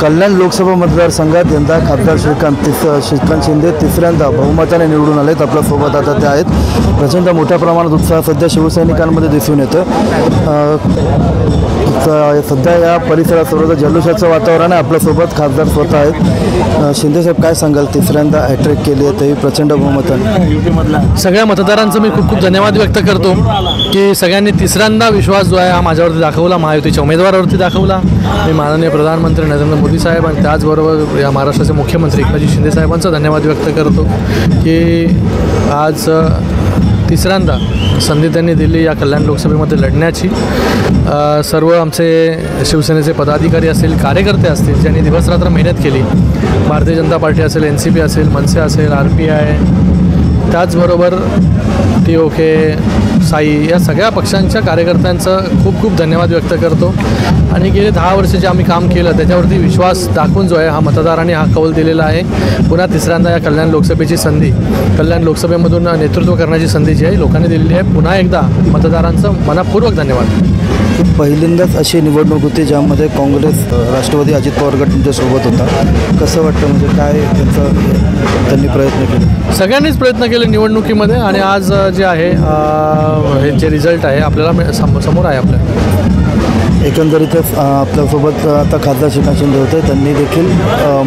कल्याण लोकसभा मतदारसंघात यंदा खासदार श्रीकांत शिंदे तिसऱ्यांदा बहुमताने निवडून आलेत। आपल्यासोबत आता ते आहेत। प्रचंड मोठ्या प्रमाणात उत्साह सध्या शिवसैनिकांमध्ये दिसून येतं। सध्या या परिसरात सर्वत्र जल्लोषाचं वातावरण आहे। आपल्यासोबत खासदार स्वतः आहेत। शिंदेसाहेब, काय सांगाल? तिसऱ्यांदा हॅट्रिक केली आहे, तरी प्रचंड बहुमताने सगळ्या मतदारांचं मी खूप खूप धन्यवाद व्यक्त करतो की सगळ्यांनी तिसऱ्यांदा विश्वास जो आहे हा माझ्यावरती दाखवला, महायुतीच्या उमेदवारावरती दाखवला। मी माननीय प्रधानमंत्री नरेंद्र मोदी साहेब आणि त्याचबरोबर या महाराष्ट्राचे मुख्यमंत्री एकनाथ शिंदे साहेबांचा धन्यवाद व्यक्त करतो की आज तिसऱ्यांदा संधी त्यांनी दिली या कल्याण लोकसभेमध्ये लढण्याची। सर्व आमचे शिवसेनेचे पदाधिकारी असतील, कार्यकर्ते असतील, ज्यांनी दिवसरात्र मेहनत केली, भारतीय जनता पार्टी असेल, NCP असेल, मनसे असेल, RPI, त्याचबरोबर TOK, साई, या सगळ्या पक्षांच्या कार्यकर्त्यांचं खूप खूप धन्यवाद व्यक्त करतो। आणि गेले 10 वर्ष जे आम्ही काम केलं त्याच्यावरती विश्वास दाखवून जो आहे हा मतदारांनी हा कौल दिलेला आहे। पुन्हा तिसऱ्यांदा या कल्याण लोकसभेची संधी, कल्याण लोकसभेमधून नेतृत्व करण्याची संधी जी आहे लोकांनी दिलेली आहे। पुन्हा एकदा मतदारांचं मनपूर्वक धन्यवाद। पहिल्यांदाच अशी निवडणूक होती ज्यामध्ये काँग्रेस, राष्ट्रवादी, अजित पवार गट तुमच्यासोबत होता। कसं वाटतं, म्हणजे काय त्यांनी प्रयत्न केले? सगळ्यांनीच प्रयत्न केले निवडणुकीमध्ये आणि आज जे आहे हे जे रिझल्ट आहे आपल्याला समोर आहे आपल्या। एकंदरीतच आपल्यासोबत आता खासदार श्रीकांत शिंदे होते, त्यांनी देखील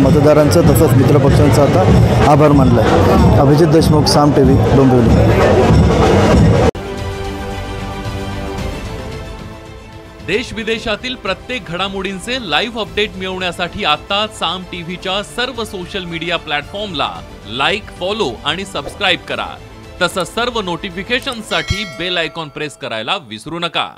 मतदारांचं तसंच मित्रपक्षांचा आता आभार मानला आहे। अभिजित देशमुख, साम TV, डोंबिवली। देश विदेशातील प्रत्येक घडामोडींचे लाईव्ह अपडेट मिळवण्यासाठी आता साम टीव्हीच्या सर्व सोशल मीडिया प्लॅटफॉर्मला लाईक, फॉलो आणि सबस्क्राईब करा। तसंच सर्व नोटिफिकेशनसाठी बेल आयकॉन प्रेस करायला विसरू नका।